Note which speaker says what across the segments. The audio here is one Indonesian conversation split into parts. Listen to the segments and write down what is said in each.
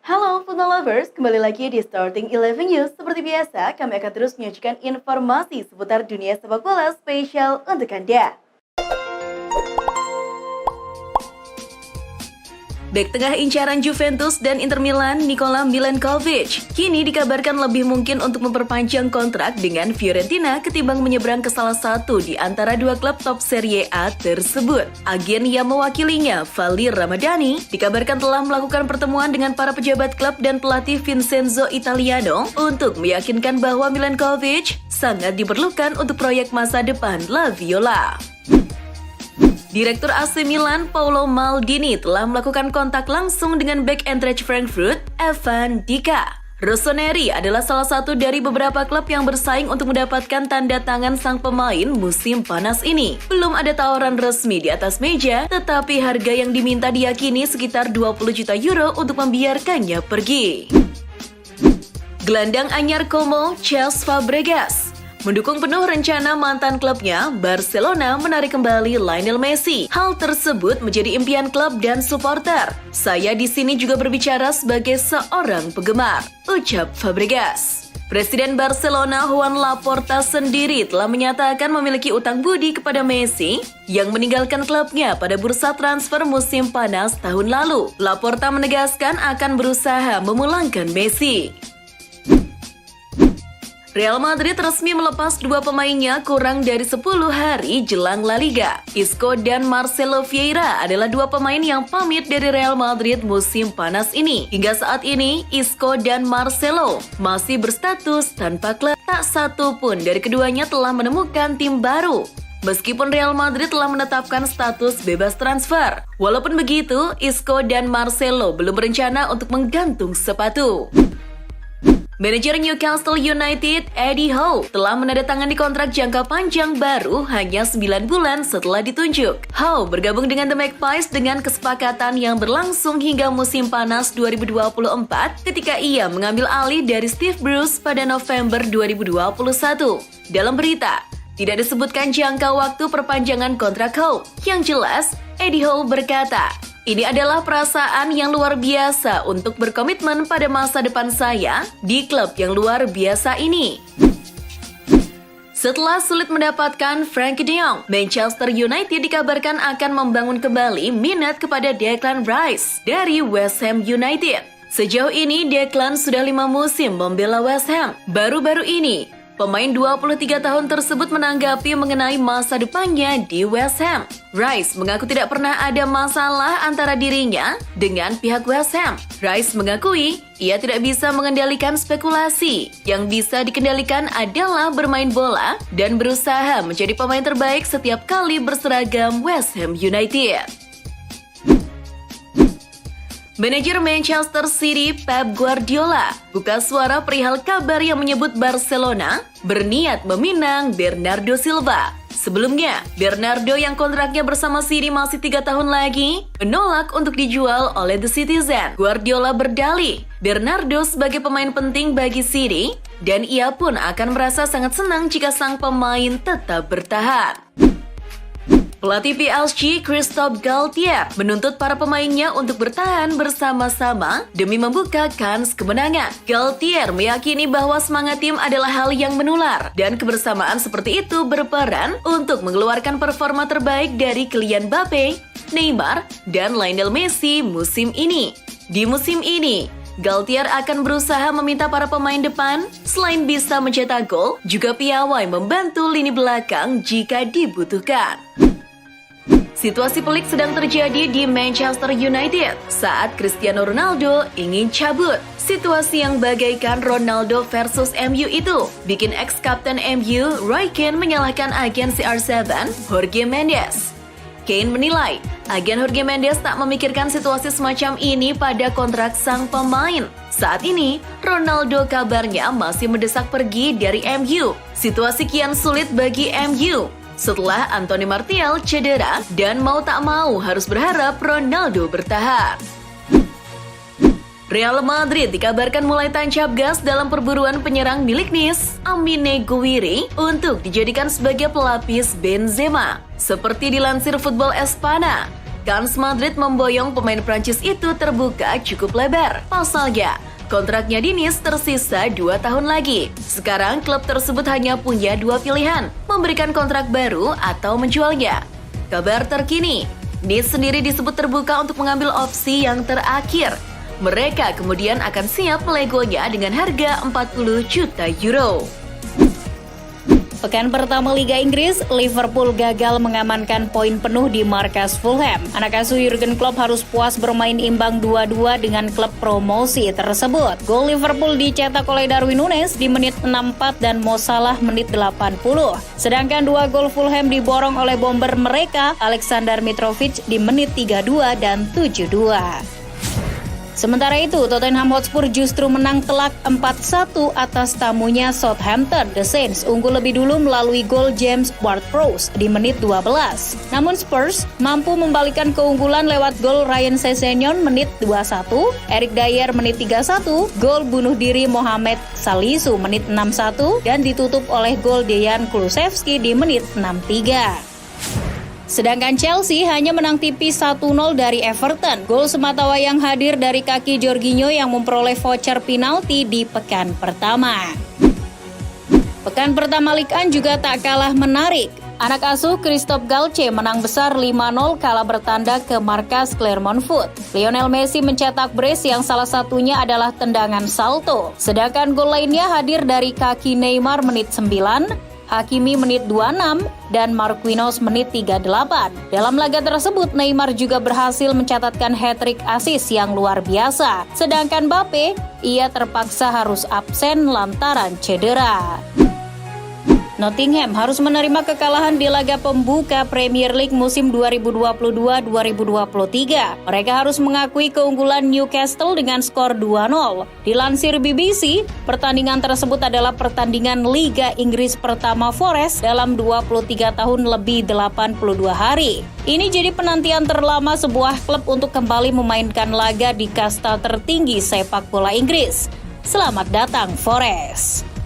Speaker 1: Halo football lovers, kembali lagi di Starting 11 News. Seperti biasa, kami akan terus menyajikan informasi seputar dunia sepak bola spesial untuk Anda. Bek tengah incaran Juventus dan Inter Milan, Nikola Milenkovic, kini dikabarkan lebih mungkin untuk memperpanjang kontrak dengan Fiorentina ketimbang menyeberang ke salah satu di antara dua klub top Serie A tersebut. Agen yang mewakilinya, Valir Ramadhani, dikabarkan telah melakukan pertemuan dengan para pejabat klub dan pelatih Vincenzo Italiano untuk meyakinkan bahwa Milenkovic sangat diperlukan untuk proyek masa depan La Viola. Direktur AC Milan, Paolo Maldini, telah melakukan kontak langsung dengan bek Eintracht Frankfurt, Evan Dika. Rossoneri adalah salah satu dari beberapa klub yang bersaing untuk mendapatkan tanda tangan sang pemain musim panas ini. Belum ada tawaran resmi di atas meja, tetapi harga yang diminta diyakini sekitar 20 juta euro untuk membiarkannya pergi. Gelandang anyar Como, Cesc Fabregas, mendukung penuh rencana mantan klubnya, Barcelona menarik kembali Lionel Messi. Hal tersebut menjadi impian klub dan supporter. Saya di sini juga berbicara sebagai seorang penggemar, ucap Fabregas. Presiden Barcelona Joan Laporta sendiri telah menyatakan memiliki utang budi kepada Messi yang meninggalkan klubnya pada bursa transfer musim panas tahun lalu. Laporta menegaskan akan berusaha memulangkan Messi. Real Madrid resmi melepas dua pemainnya kurang dari 10 hari jelang La Liga. Isco dan Marcelo Vieira adalah dua pemain yang pamit dari Real Madrid musim panas ini. Hingga saat ini, Isco dan Marcelo masih berstatus tanpa klub. Tak satu pun dari keduanya telah menemukan tim baru. Meskipun Real Madrid telah menetapkan status bebas transfer. Walaupun begitu, Isco dan Marcelo belum berencana untuk menggantung sepatu. Manajer Newcastle United, Eddie Howe, telah menandatangani kontrak jangka panjang baru hanya 9 bulan setelah ditunjuk. Howe bergabung dengan The Magpies dengan kesepakatan yang berlangsung hingga musim panas 2024 ketika ia mengambil alih dari Steve Bruce pada November 2021. Dalam berita, tidak disebutkan jangka waktu perpanjangan kontrak Howe. Yang jelas, Eddie Howe berkata, "Ini adalah perasaan yang luar biasa untuk berkomitmen pada masa depan saya di klub yang luar biasa ini." Setelah sulit mendapatkan Frenkie de Jong, Manchester United dikabarkan akan membangun kembali minat kepada Declan Rice dari West Ham United. Sejauh ini Declan sudah 5 musim membela West Ham. Baru-baru ini, pemain 23 tahun tersebut menanggapi mengenai masa depannya di West Ham. Rice mengaku tidak pernah ada masalah antara dirinya dengan pihak West Ham. Rice mengakui ia tidak bisa mengendalikan spekulasi. Yang bisa dikendalikan adalah bermain bola dan berusaha menjadi pemain terbaik setiap kali berseragam West Ham United. Manajer Manchester City Pep Guardiola buka suara perihal kabar yang menyebut Barcelona berniat meminang Bernardo Silva. Sebelumnya, Bernardo yang kontraknya bersama City masih 3 tahun lagi menolak untuk dijual oleh The Citizen. Guardiola berdalih, Bernardo sebagai pemain penting bagi City dan ia pun akan merasa sangat senang jika sang pemain tetap bertahan. Pelatih PSG Christophe Galtier menuntut para pemainnya untuk bertahan bersama-sama demi membuka kans kemenangan. Galtier meyakini bahwa semangat tim adalah hal yang menular dan kebersamaan seperti itu berperan untuk mengeluarkan performa terbaik dari Kylian Mbappe, Neymar, dan Lionel Messi musim ini. Di musim ini, Galtier akan berusaha meminta para pemain depan selain bisa mencetak gol, juga piawai membantu lini belakang jika dibutuhkan. Situasi pelik sedang terjadi di Manchester United saat Cristiano Ronaldo ingin cabut. Situasi yang bagaikan Ronaldo versus MU itu bikin ex-kapten MU, Roy Keane, menyalahkan agen CR7, Jorge Mendes. Keane menilai agen Jorge Mendes tak memikirkan situasi semacam ini pada kontrak sang pemain. Saat ini, Ronaldo kabarnya masih mendesak pergi dari MU. Situasi kian sulit bagi MU setelah Anthony Martial cedera dan mau tak mau harus berharap Ronaldo bertahan. Real Madrid dikabarkan mulai tancap gas dalam perburuan penyerang milik Nice, Amine Gouiri, untuk dijadikan sebagai pelapis Benzema. Seperti dilansir Football Espana, kans Madrid memboyong pemain Prancis itu terbuka cukup lebar. Pasalnya, kontraknya Diniz tersisa 2 tahun lagi. Sekarang klub tersebut hanya punya 2 pilihan, memberikan kontrak baru atau menjualnya. Kabar terkini, Nice sendiri disebut terbuka untuk mengambil opsi yang terakhir. Mereka kemudian akan siap melegonya dengan harga 40 juta euro.
Speaker 2: Pekan pertama Liga Inggris, Liverpool gagal mengamankan poin penuh di markas Fulham. Anak asuh Jurgen Klopp harus puas bermain imbang 2-2 dengan klub promosi tersebut. Gol Liverpool dicetak oleh Darwin Núñez di menit 64 dan Mo Salah menit 80. Sedangkan 2 gol Fulham diborong oleh bomber mereka, Aleksandar Mitrovic di menit 32 dan 72. Sementara itu, Tottenham Hotspur justru menang telak 4-1 atas tamunya Southampton. The Saints unggul lebih dulu melalui gol James Ward-Prowse di menit 12. Namun Spurs mampu membalikkan keunggulan lewat gol Ryan Sessegnon menit 21, Eric Dier menit 31, gol bunuh diri Mohamed Salisu menit 61, dan ditutup oleh gol Dejan Kulusevski di menit 63. Sedangkan Chelsea hanya menang tipis 1-0 dari Everton. Gol sematawayang hadir dari kaki Jorginho yang memperoleh voucher penalti di pekan pertama. Pekan pertama Ligue 1 juga tak kalah menarik. Anak asuh Christophe Galtier menang besar 5-0 kala bertanda ke markas Clermont Foot. Lionel Messi mencetak brace yang salah satunya adalah tendangan salto. Sedangkan gol lainnya hadir dari kaki Neymar menit 9, Hakimi menit 26, dan Marquinhos menit 38. Dalam laga tersebut, Neymar juga berhasil mencatatkan hat-trick assist yang luar biasa. Sedangkan Mbappe, ia terpaksa harus absen lantaran cedera. Nottingham harus menerima kekalahan di laga pembuka Premier League musim 2022-2023. Mereka harus mengakui keunggulan Newcastle dengan skor 2-0. Dilansir BBC, pertandingan tersebut adalah pertandingan Liga Inggris pertama Forest dalam 23 tahun lebih 82 hari. Ini jadi penantian terlama sebuah klub untuk kembali memainkan laga di kasta tertinggi sepak bola Inggris. Selamat datang Forest.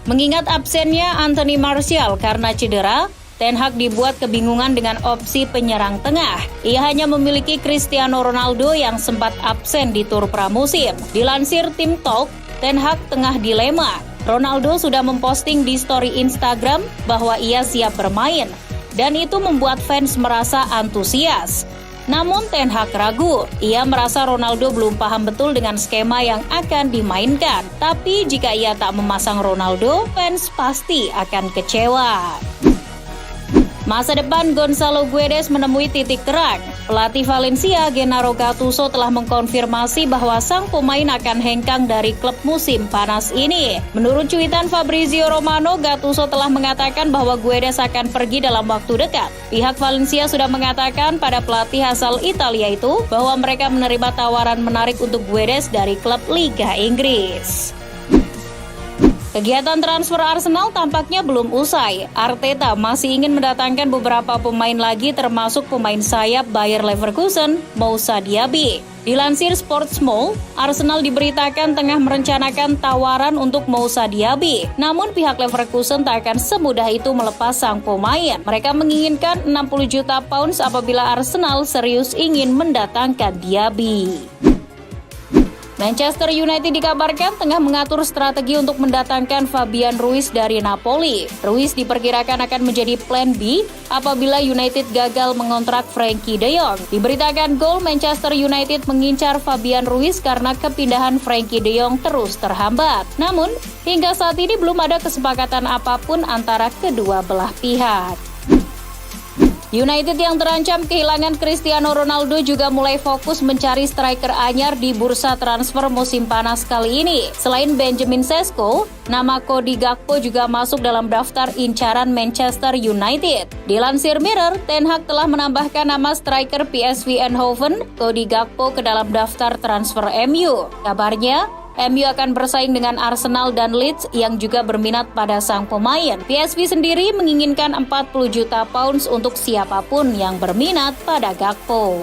Speaker 2: Mengingat absennya Anthony Martial karena cedera, Ten Hag dibuat kebingungan dengan opsi penyerang tengah. Ia hanya memiliki Cristiano Ronaldo yang sempat absen di tur pramusim. Dilansir Tim Talk, Ten Hag tengah dilema. Ronaldo sudah memposting di story Instagram bahwa ia siap bermain, dan itu membuat fans merasa antusias. Namun Ten Hag ragu, ia merasa Ronaldo belum paham betul dengan skema yang akan dimainkan. Tapi jika ia tak memasang Ronaldo, fans pasti akan kecewa. Masa depan Gonçalo Guedes menemui titik terang. Pelatih Valencia, Gennaro Gattuso telah mengkonfirmasi bahwa sang pemain akan hengkang dari klub musim panas ini. Menurut cuitan Fabrizio Romano, Gattuso telah mengatakan bahwa Guedes akan pergi dalam waktu dekat. Pihak Valencia sudah mengatakan pada pelatih asal Italia itu bahwa mereka menerima tawaran menarik untuk Guedes dari klub Liga Inggris. Kegiatan transfer Arsenal tampaknya belum usai. Arteta masih ingin mendatangkan beberapa pemain lagi termasuk pemain sayap Bayer Leverkusen, Moussa Diaby. Dilansir Sportsmall, Arsenal diberitakan tengah merencanakan tawaran untuk Moussa Diaby. Namun pihak Leverkusen tak akan semudah itu melepas sang pemain. Mereka menginginkan 60 juta pounds apabila Arsenal serius ingin mendatangkan Diaby. Manchester United dikabarkan tengah mengatur strategi untuk mendatangkan Fabian Ruiz dari Napoli. Ruiz diperkirakan akan menjadi plan B apabila United gagal mengontrak Frenkie de Jong. Diberitakan Goal, Manchester United mengincar Fabian Ruiz karena kepindahan Frenkie de Jong terus terhambat. Namun, hingga saat ini belum ada kesepakatan apapun antara kedua belah pihak. United yang terancam kehilangan Cristiano Ronaldo juga mulai fokus mencari striker anyar di bursa transfer musim panas kali ini. Selain Benjamin Sesko, nama Cody Gakpo juga masuk dalam daftar incaran Manchester United. Dilansir Mirror, Ten Hag telah menambahkan nama striker PSV Eindhoven, Cody Gakpo ke dalam daftar transfer MU. Kabarnya, MU akan bersaing dengan Arsenal dan Leeds yang juga berminat pada sang pemain. PSV sendiri menginginkan 40 juta pounds untuk siapapun yang berminat pada Gakpo.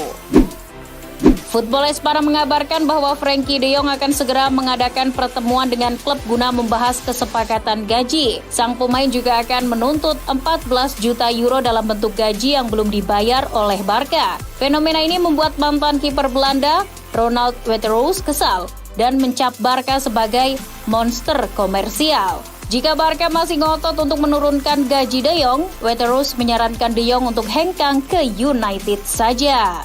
Speaker 2: Football Espana mengabarkan bahwa Frenkie de Jong akan segera mengadakan pertemuan dengan klub guna membahas kesepakatan gaji. Sang pemain juga akan menuntut 14 juta euro dalam bentuk gaji yang belum dibayar oleh Barca. Fenomena ini membuat mantan kiper Belanda, Ronald Weghorst, kesal dan mencap Barca sebagai monster komersial. Jika Barca masih ngotot untuk menurunkan gaji de Jong, Weghorst menyarankan de Jong untuk hengkang ke United saja.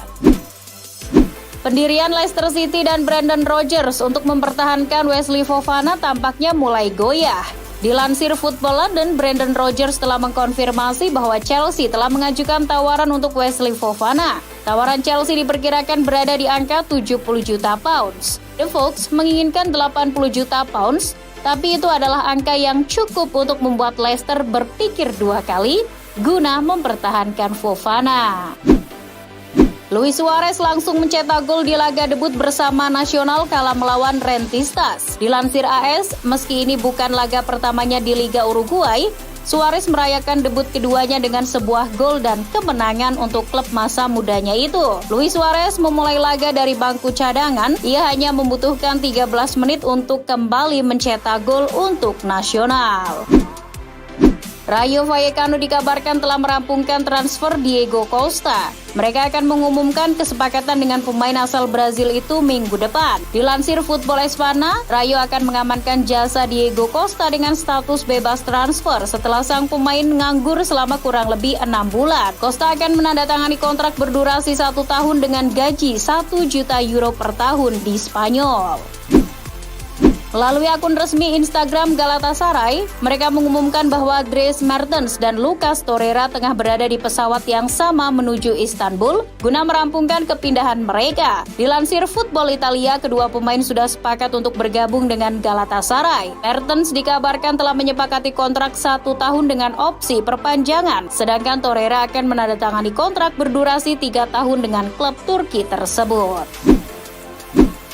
Speaker 2: Pendirian Leicester City dan Brendan Rodgers untuk mempertahankan Wesley Fofana tampaknya mulai goyah. Dilansir Football London, Brendan Rodgers telah mengkonfirmasi bahwa Chelsea telah mengajukan tawaran untuk Wesley Fofana. Tawaran Chelsea diperkirakan berada di angka 70 juta pounds. The Fox menginginkan 80 juta pounds, tapi itu adalah angka yang cukup untuk membuat Leicester berpikir dua kali guna mempertahankan Fofana. Luis Suarez langsung mencetak gol di laga debut bersama nasional kala melawan Rentistas. Dilansir AS, meski ini bukan laga pertamanya di Liga Uruguay, Suarez merayakan debut keduanya dengan sebuah gol dan kemenangan untuk klub masa mudanya itu. Luis Suarez memulai laga dari bangku cadangan, ia hanya membutuhkan 13 menit untuk kembali mencetak gol untuk nasional. Rayo Vallecano dikabarkan telah merampungkan transfer Diego Costa. Mereka akan mengumumkan kesepakatan dengan pemain asal Brazil itu minggu depan. Dilansir Football Espana, Rayo akan mengamankan jasa Diego Costa dengan status bebas transfer setelah sang pemain nganggur selama kurang lebih 6 bulan. Costa akan menandatangani kontrak berdurasi 1 tahun dengan gaji 1 juta euro per tahun di Spanyol. Melalui akun resmi Instagram Galatasaray, mereka mengumumkan bahwa Dries Mertens dan Lucas Torreira tengah berada di pesawat yang sama menuju Istanbul guna merampungkan kepindahan mereka. Dilansir Football Italia, kedua pemain sudah sepakat untuk bergabung dengan Galatasaray. Mertens dikabarkan telah menyepakati kontrak 1 tahun dengan opsi perpanjangan, sedangkan Torreira akan menandatangani kontrak berdurasi 3 tahun dengan klub Turki tersebut.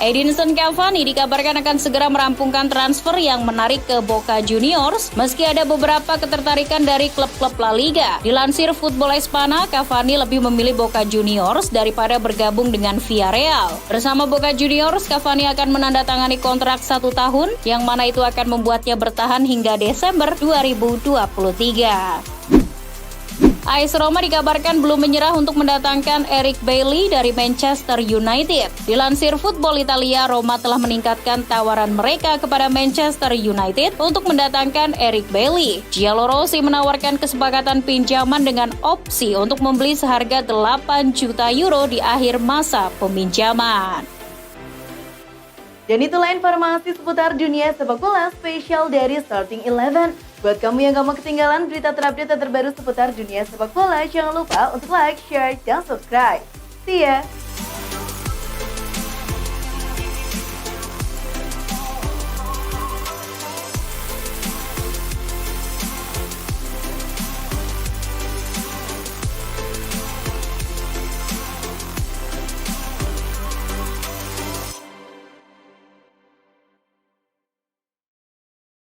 Speaker 2: Edinson Cavani dikabarkan akan segera merampungkan transfer yang menarik ke Boca Juniors, meski ada beberapa ketertarikan dari klub-klub La Liga. Dilansir Football Espana, Cavani lebih memilih Boca Juniors daripada bergabung dengan Villarreal. Bersama Boca Juniors, Cavani akan menandatangani kontrak 1 tahun, yang mana itu akan membuatnya bertahan hingga Desember 2023. AS Roma dikabarkan belum menyerah untuk mendatangkan Eric Bailly dari Manchester United. Dilansir Football Italia, Roma telah meningkatkan tawaran mereka kepada Manchester United untuk mendatangkan Eric Bailly. Giallorossi menawarkan kesepakatan pinjaman dengan opsi untuk membeli seharga 8 juta euro di akhir masa peminjaman.
Speaker 1: Dan itulah informasi seputar dunia sepak bola spesial dari Starting 11. Buat kamu yang gak mau ketinggalan berita terupdate dan terbaru seputar dunia sepak bola, jangan lupa untuk like, share, dan subscribe. See ya!